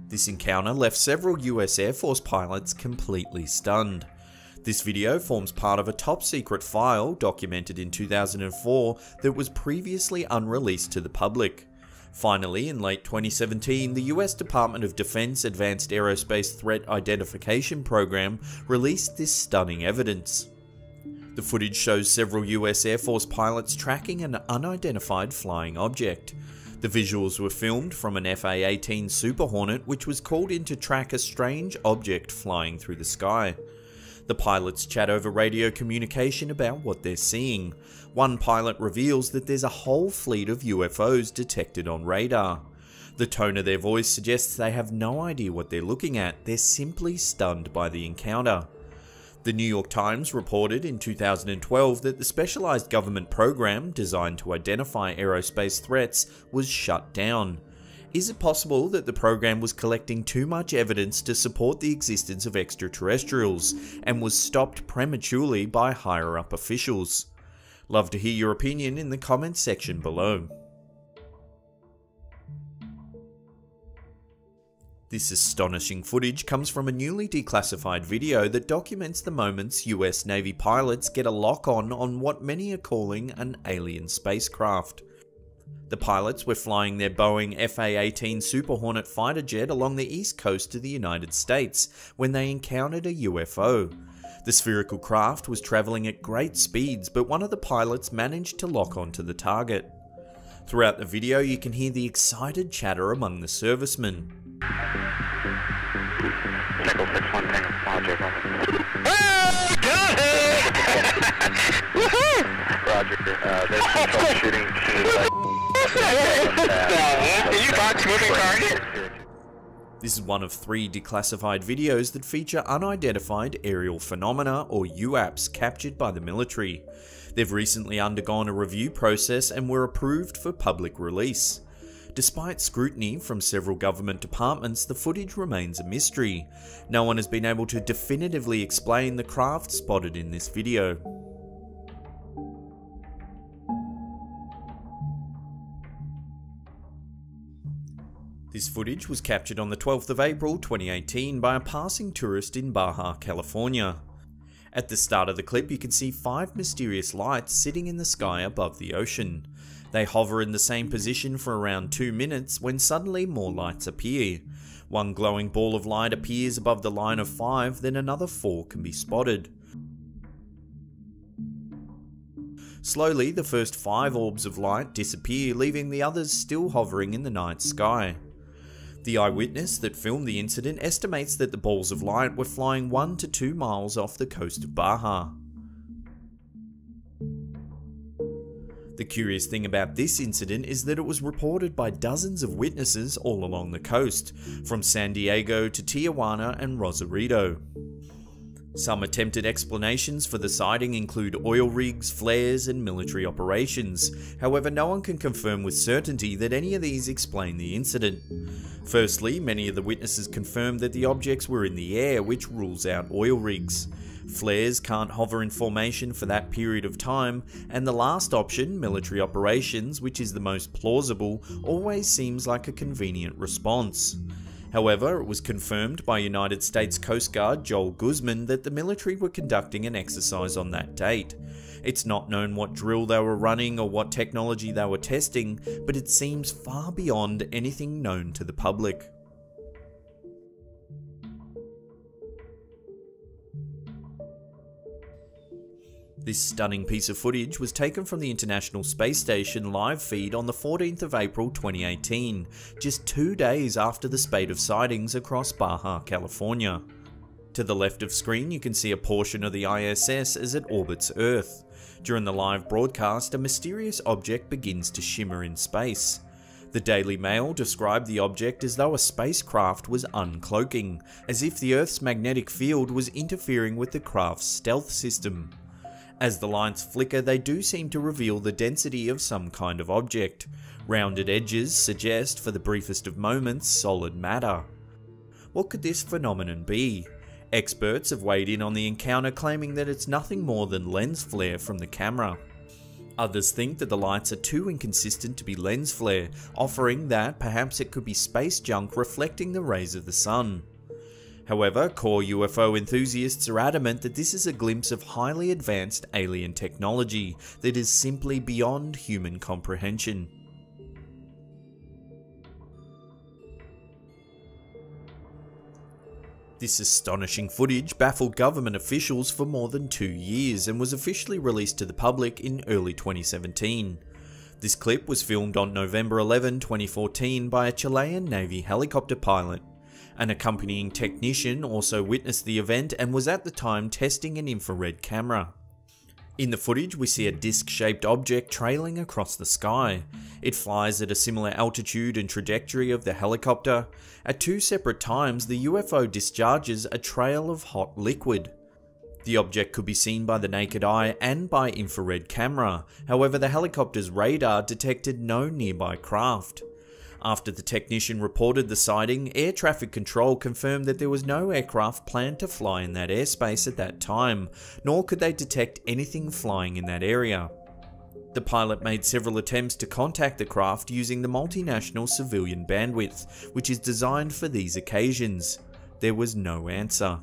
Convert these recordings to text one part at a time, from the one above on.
This encounter left several US Air Force pilots completely stunned. This video forms part of a top secret file documented in 2004 that was previously unreleased to the public. Finally, in late 2017, the US Department of Defense Advanced Aerospace Threat Identification Program released this stunning evidence. The footage shows several US Air Force pilots tracking an unidentified flying object. The visuals were filmed from an FA-18 Super Hornet, which was called in to track a strange object flying through the sky. The pilots chat over radio communication about what they're seeing. One pilot reveals that there's a whole fleet of UFOs detected on radar. The tone of their voice suggests they have no idea what they're looking at, they're simply stunned by the encounter. The New York Times reported in 2012 that the specialized government program designed to identify aerospace threats was shut down. Is it possible that the program was collecting too much evidence to support the existence of extraterrestrials and was stopped prematurely by higher-up officials? Love to hear your opinion in the comments section below. This astonishing footage comes from a newly declassified video that documents the moments US Navy pilots get a lock-on what many are calling an alien spacecraft. The pilots were flying their Boeing FA-18 Super Hornet fighter jet along the east coast of the United States when they encountered a UFO. The spherical craft was travelling at great speeds, but one of the pilots managed to lock onto the target. Throughout the video, you can hear the excited chatter among the servicemen. This is one of 3 declassified videos that feature unidentified aerial phenomena, or UAPs, captured by the military. They've recently undergone a review process and were approved for public release. Despite scrutiny from several government departments, the footage remains a mystery. No one has been able to definitively explain the craft spotted in this video. This footage was captured on the 12th of April 2018 by a passing tourist in Baja, California. At the start of the clip, you can see 5 mysterious lights sitting in the sky above the ocean. They hover in the same position for around 2 minutes when suddenly more lights appear. One glowing ball of light appears above the line of 5, then another 4 can be spotted. Slowly, the first 5 orbs of light disappear, leaving the others still hovering in the night sky. The eyewitness that filmed the incident estimates that the balls of light were flying 1 to 2 miles off the coast of Baja. The curious thing about this incident is that it was reported by dozens of witnesses all along the coast, from San Diego to Tijuana and Rosarito. Some attempted explanations for the sighting include oil rigs, flares, and military operations. However, no one can confirm with certainty that any of these explain the incident. Firstly, many of the witnesses confirmed that the objects were in the air, which rules out oil rigs. Flares can't hover in formation for that period of time, and the last option, military operations, which is the most plausible, always seems like a convenient response. However, it was confirmed by United States Coast Guard Joel Guzman that the military were conducting an exercise on that date. It's not known what drill they were running or what technology they were testing, but it seems far beyond anything known to the public. This stunning piece of footage was taken from the International Space Station live feed on the 14th of April 2018, just 2 days after the spate of sightings across Baja, California. To the left of screen, you can see a portion of the ISS as it orbits Earth. During the live broadcast, a mysterious object begins to shimmer in space. The Daily Mail described the object as though a spacecraft was uncloaking, as if the Earth's magnetic field was interfering with the craft's stealth system. As the lights flicker, they do seem to reveal the density of some kind of object. Rounded edges suggest, for the briefest of moments, solid matter. What could this phenomenon be? Experts have weighed in on the encounter, claiming that it's nothing more than lens flare from the camera. Others think that the lights are too inconsistent to be lens flare, offering that perhaps it could be space junk reflecting the rays of the sun. However, core UFO enthusiasts are adamant that this is a glimpse of highly advanced alien technology that is simply beyond human comprehension. This astonishing footage baffled government officials for more than 2 years and was officially released to the public in early 2017. This clip was filmed on November 11, 2014 by a Chilean Navy helicopter pilot. An accompanying technician also witnessed the event and was at the time testing an infrared camera. In the footage, we see a disc-shaped object trailing across the sky. It flies at a similar altitude and trajectory of the helicopter. At 2 separate times, the UFO discharges a trail of hot liquid. The object could be seen by the naked eye and by infrared camera. However, the helicopter's radar detected no nearby craft. After the technician reported the sighting, air traffic control confirmed that there was no aircraft planned to fly in that airspace at that time, nor could they detect anything flying in that area. The pilot made several attempts to contact the craft using the multinational civilian bandwidth, which is designed for these occasions. There was no answer.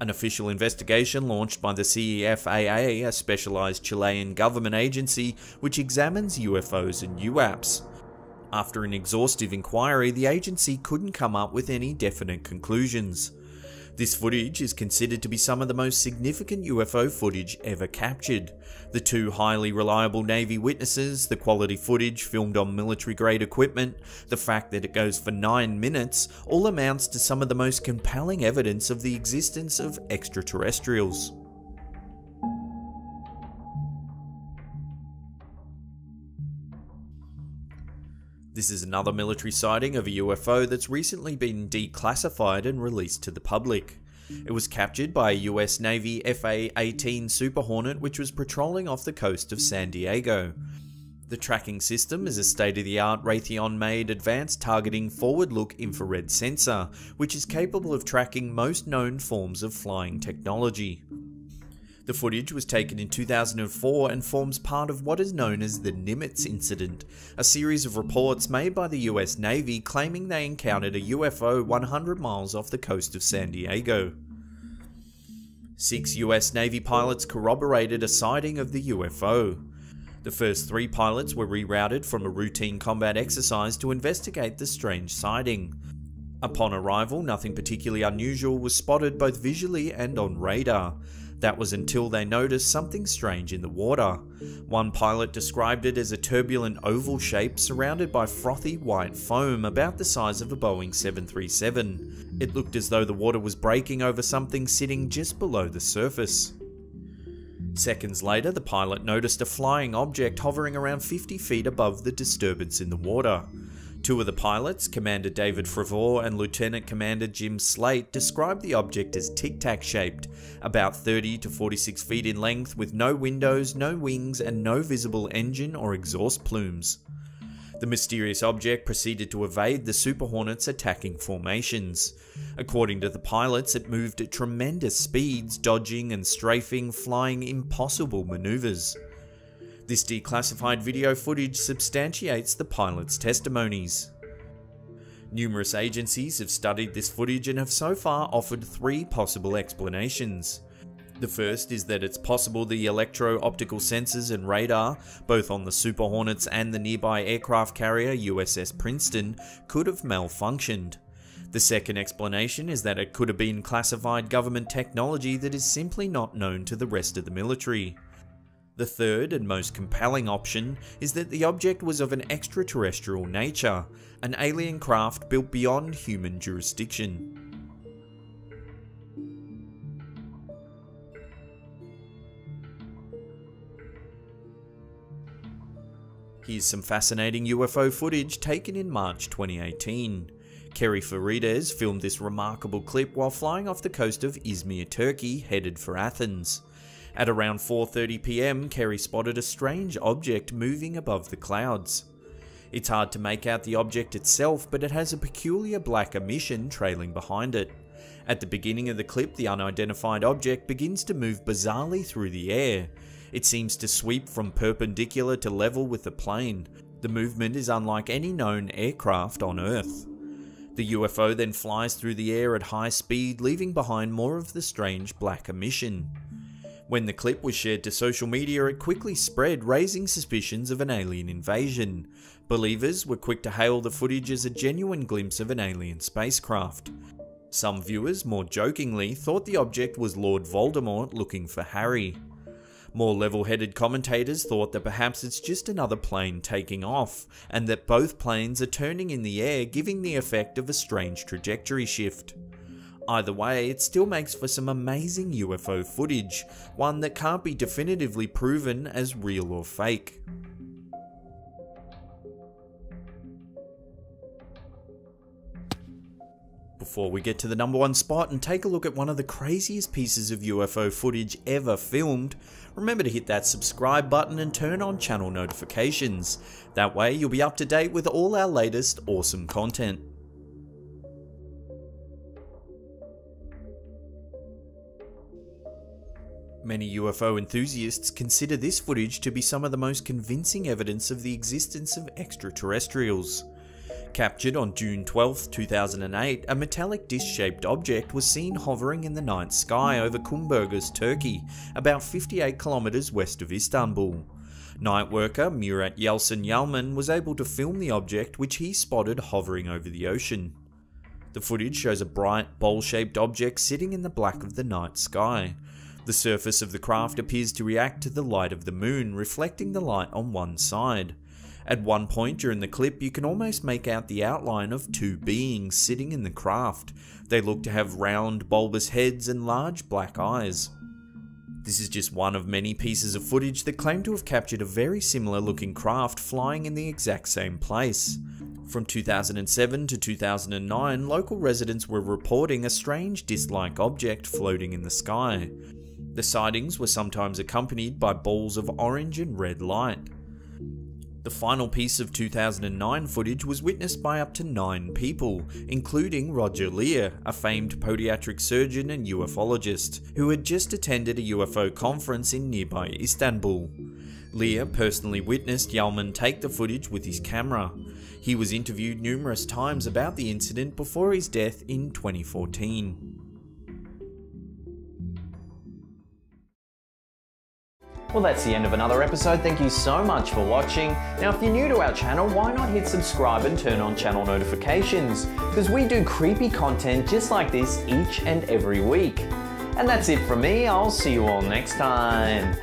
An official investigation launched by the CEFAA, a specialized Chilean government agency which examines UFOs and UAPs. After an exhaustive inquiry, the agency couldn't come up with any definite conclusions. This footage is considered to be some of the most significant UFO footage ever captured. The 2 highly reliable Navy witnesses, the quality footage filmed on military-grade equipment, the fact that it goes for 9 minutes, all amounts to some of the most compelling evidence of the existence of extraterrestrials. This is another military sighting of a UFO that's recently been declassified and released to the public. It was captured by a US Navy FA-18 Super Hornet which was patrolling off the coast of San Diego. The tracking system is a state-of-the-art Raytheon-made advanced targeting forward-look infrared sensor, which is capable of tracking most known forms of flying technology. The footage was taken in 2004 and forms part of what is known as the Nimitz incident, a series of reports made by the US Navy claiming they encountered a UFO 100 miles off the coast of San Diego. 6 US Navy pilots corroborated a sighting of the UFO. The first 3 pilots were rerouted from a routine combat exercise to investigate the strange sighting. Upon arrival, nothing particularly unusual was spotted both visually and on radar. That was until they noticed something strange in the water. One pilot described it as a turbulent oval shape surrounded by frothy white foam about the size of a Boeing 737. It looked as though the water was breaking over something sitting just below the surface. Seconds later, the pilot noticed a flying object hovering around 50 feet above the disturbance in the water. 2 of the pilots, Commander David Fravor and Lieutenant Commander Jim Slate, described the object as tic-tac shaped, about 30 to 46 feet in length with no windows, no wings and no visible engine or exhaust plumes. The mysterious object proceeded to evade the Super Hornet's attacking formations. According to the pilots, it moved at tremendous speeds, dodging and strafing, flying impossible maneuvers. This declassified video footage substantiates the pilot's testimonies. Numerous agencies have studied this footage and have so far offered 3 possible explanations. The first is that it's possible the electro-optical sensors and radar, both on the Super Hornets and the nearby aircraft carrier USS Princeton, could have malfunctioned. The second explanation is that it could have been classified government technology that is simply not known to the rest of the military. The third and most compelling option is that the object was of an extraterrestrial nature, an alien craft built beyond human jurisdiction. Here's some fascinating UFO footage taken in March 2018. Kerry Farides filmed this remarkable clip while flying off the coast of Izmir, Turkey, headed for Athens. At around 4:30 PM, Kerry spotted a strange object moving above the clouds. It's hard to make out the object itself, but it has a peculiar black emission trailing behind it. At the beginning of the clip, the unidentified object begins to move bizarrely through the air. It seems to sweep from perpendicular to level with the plane. The movement is unlike any known aircraft on Earth. The UFO then flies through the air at high speed, leaving behind more of the strange black emission. When the clip was shared to social media, it quickly spread, raising suspicions of an alien invasion. Believers were quick to hail the footage as a genuine glimpse of an alien spacecraft. Some viewers, more jokingly, thought the object was Lord Voldemort looking for Harry. More level-headed commentators thought that perhaps it's just another plane taking off, and that both planes are turning in the air, giving the effect of a strange trajectory shift. Either way, it still makes for some amazing UFO footage, one that can't be definitively proven as real or fake. Before we get to the #1 spot and take a look at one of the craziest pieces of UFO footage ever filmed, remember to hit that subscribe button and turn on channel notifications. That way you'll be up to date with all our latest awesome content. Many UFO enthusiasts consider this footage to be some of the most convincing evidence of the existence of extraterrestrials. Captured on June 12, 2008, a metallic disc-shaped object was seen hovering in the night sky over Kumburgaz, Turkey, about 58 kilometers west of Istanbul. Night worker Murat Yelsin Yalman was able to film the object, which he spotted hovering over the ocean. The footage shows a bright, bowl-shaped object sitting in the black of the night sky. The surface of the craft appears to react to the light of the moon, reflecting the light on one side. At one point during the clip, you can almost make out the outline of two beings sitting in the craft. They look to have round, bulbous heads and large black eyes. This is just one of many pieces of footage that claim to have captured a very similar looking craft flying in the exact same place. From 2007 to 2009, local residents were reporting a strange disc-like object floating in the sky. The sightings were sometimes accompanied by balls of orange and red light. The final piece of 2009 footage was witnessed by up to 9 people, including Roger Lear, a famed podiatric surgeon and ufologist, who had just attended a UFO conference in nearby Istanbul. Lear personally witnessed Yalman take the footage with his camera. He was interviewed numerous times about the incident before his death in 2014. Well, that's the end of another episode. Thank you so much for watching. Now, if you're new to our channel, why not hit subscribe and turn on channel notifications? Because we do creepy content just like this each and every week. And that's it from me. I'll see you all next time.